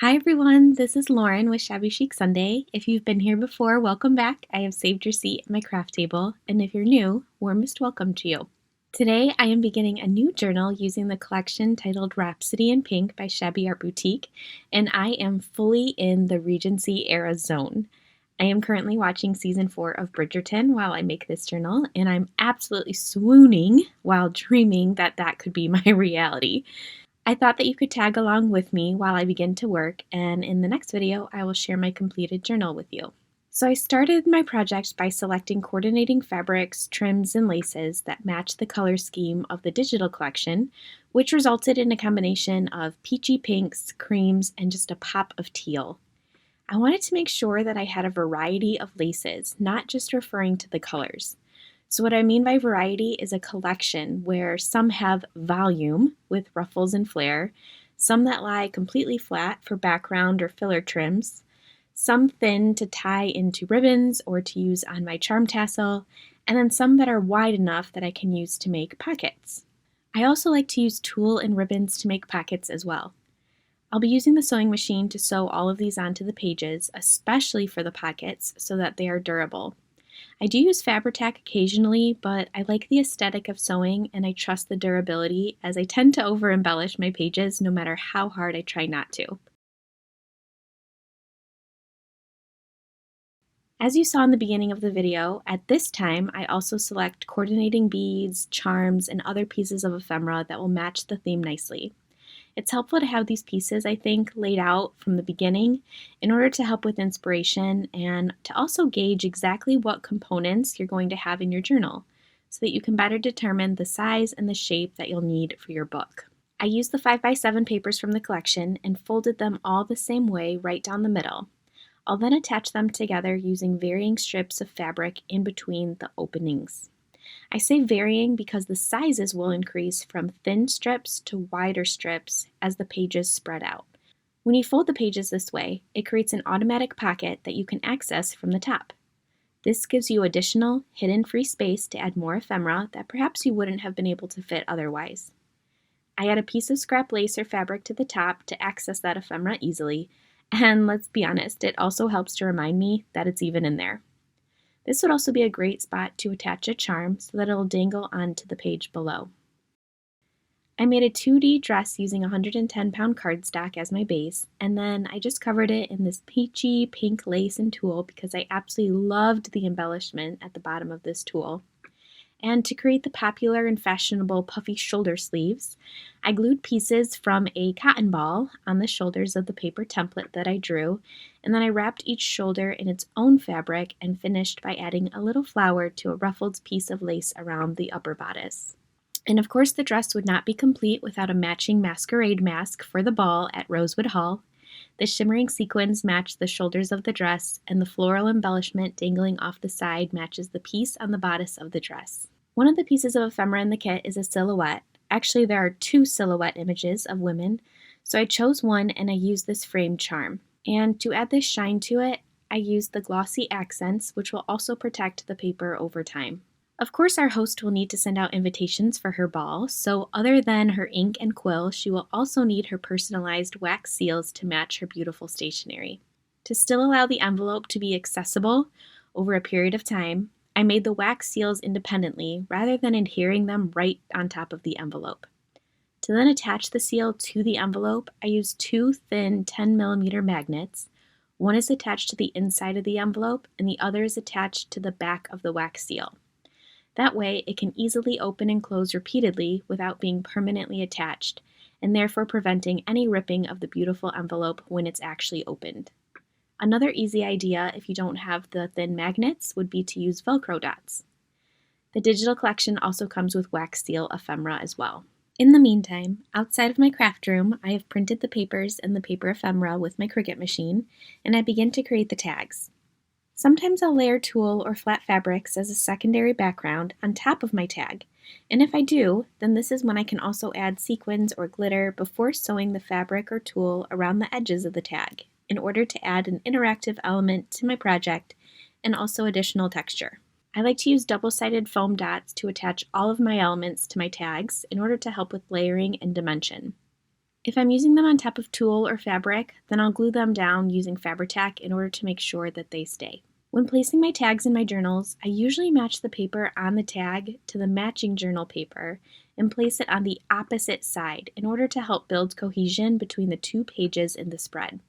Hi everyone, this is Lauren with Shabby Chic Sunday. If you've been here before, welcome back. I have saved your seat at my craft table, and if you're new, warmest welcome to you. Today I am beginning a new journal using the collection titled Rhapsody in Pink by Shabby Art Boutique, and I am fully in the Regency era zone. I am currently watching season 4 of Bridgerton while I make this journal, and I'm absolutely swooning while dreaming that that could be my reality. I thought that you could tag along with me while I begin to work, and in the next video I will share my completed journal with you. So I started my project by selecting coordinating fabrics, trims, and laces that match the color scheme of the digital collection, which resulted in a combination of peachy pinks, creams, and just a pop of teal. I wanted to make sure that I had a variety of laces, not just referring to the colors. So what I mean by variety is a collection where some have volume with ruffles and flare, some that lie completely flat for background or filler trims, some thin to tie into ribbons or to use on my charm tassel, and then some that are wide enough that I can use to make pockets. I also like to use tulle and ribbons to make pockets as well. I'll be using the sewing machine to sew all of these onto the pages, especially for the pockets, so that they are durable. I do use Fabri-Tac occasionally, but I like the aesthetic of sewing and I trust the durability as I tend to over-embellish my pages no matter how hard I try not to. As you saw in the beginning of the video, at this time I also select coordinating beads, charms, and other pieces of ephemera that will match the theme nicely. It's helpful to have these pieces, I think, laid out from the beginning in order to help with inspiration and to also gauge exactly what components you're going to have in your journal so that you can better determine the size and the shape that you'll need for your book. I used the 5x7 papers from the collection and folded them all the same way right down the middle. I'll then attach them together using varying strips of fabric in between the openings. I say varying because the sizes will increase from thin strips to wider strips as the pages spread out. When you fold the pages this way, it creates an automatic pocket that you can access from the top. This gives you additional, hidden free space to add more ephemera that perhaps you wouldn't have been able to fit otherwise. I add a piece of scrap lace or fabric to the top to access that ephemera easily, and let's be honest, it also helps to remind me that it's even in there. This would also be a great spot to attach a charm so that it'll dangle onto the page below. I made a 2D dress using 110-pound cardstock as my base, and then I just covered it in this peachy pink lace and tulle because I absolutely loved the embellishment at the bottom of this tulle. And to create the popular and fashionable puffy shoulder sleeves, I glued pieces from a cotton ball on the shoulders of the paper template that I drew, and then I wrapped each shoulder in its own fabric and finished by adding a little flower to a ruffled piece of lace around the upper bodice. And of course the dress would not be complete without a matching masquerade mask for the ball at Rosewood Hall. The shimmering sequins match the shoulders of the dress, and the floral embellishment dangling off the side matches the piece on the bodice of the dress. One of the pieces of ephemera in the kit is a silhouette. Actually, there are 2 silhouette images of women, so I chose one and I used this framed charm. And to add this shine to it, I used the glossy accents, which will also protect the paper over time. Of course, our host will need to send out invitations for her ball, so other than her ink and quill, she will also need her personalized wax seals to match her beautiful stationery. To still allow the envelope to be accessible over a period of time, I made the wax seals independently rather than adhering them right on top of the envelope. To then attach the seal to the envelope, I used 2 thin 10mm magnets. One is attached to the inside of the envelope and the other is attached to the back of the wax seal. That way, it can easily open and close repeatedly without being permanently attached, and therefore preventing any ripping of the beautiful envelope when it's actually opened. Another easy idea if you don't have the thin magnets would be to use Velcro dots. The digital collection also comes with wax seal ephemera as well. In the meantime, outside of my craft room, I have printed the papers and the paper ephemera with my Cricut machine, and I begin to create the tags. Sometimes I'll layer tulle or flat fabrics as a secondary background on top of my tag, and if I do, then this is when I can also add sequins or glitter before sewing the fabric or tulle around the edges of the tag in order to add an interactive element to my project and also additional texture. I like to use double-sided foam dots to attach all of my elements to my tags in order to help with layering and dimension. If I'm using them on top of tulle or fabric, then I'll glue them down using Fabri-Tac in order to make sure that they stay. When placing my tags in my journals, I usually match the paper on the tag to the matching journal paper and place it on the opposite side in order to help build cohesion between the two pages in the spread.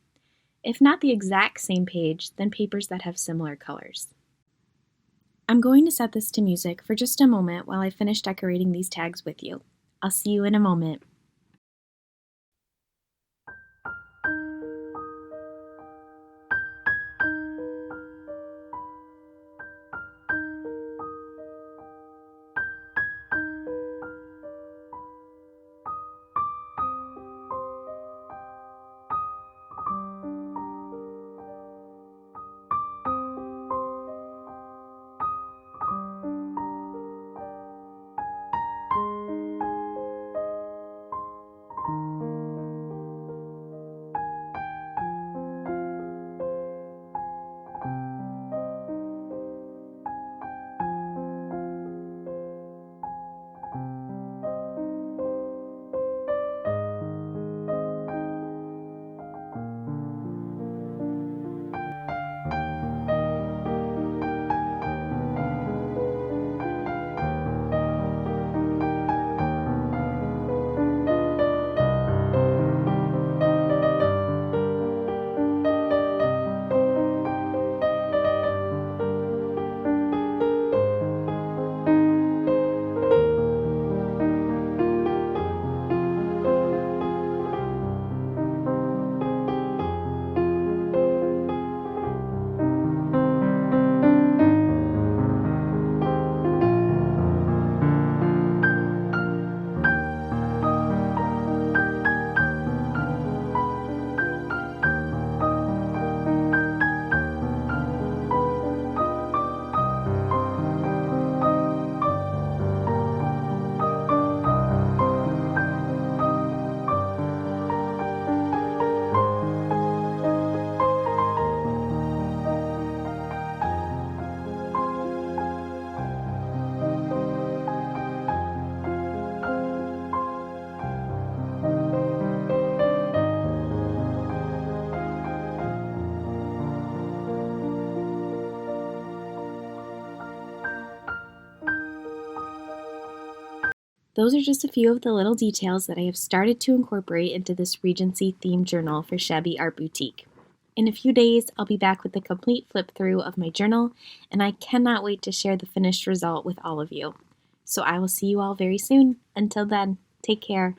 If not the exact same page, then papers that have similar colors. I'm going to set this to music for just a moment while I finish decorating these tags with you. I'll see you in a moment. Those are just a few of the little details that I have started to incorporate into this Regency themed journal for Shabby Art Boutique. In a few days, I'll be back with the complete flip through of my journal, and I cannot wait to share the finished result with all of you. So I will see you all very soon. Until then, take care.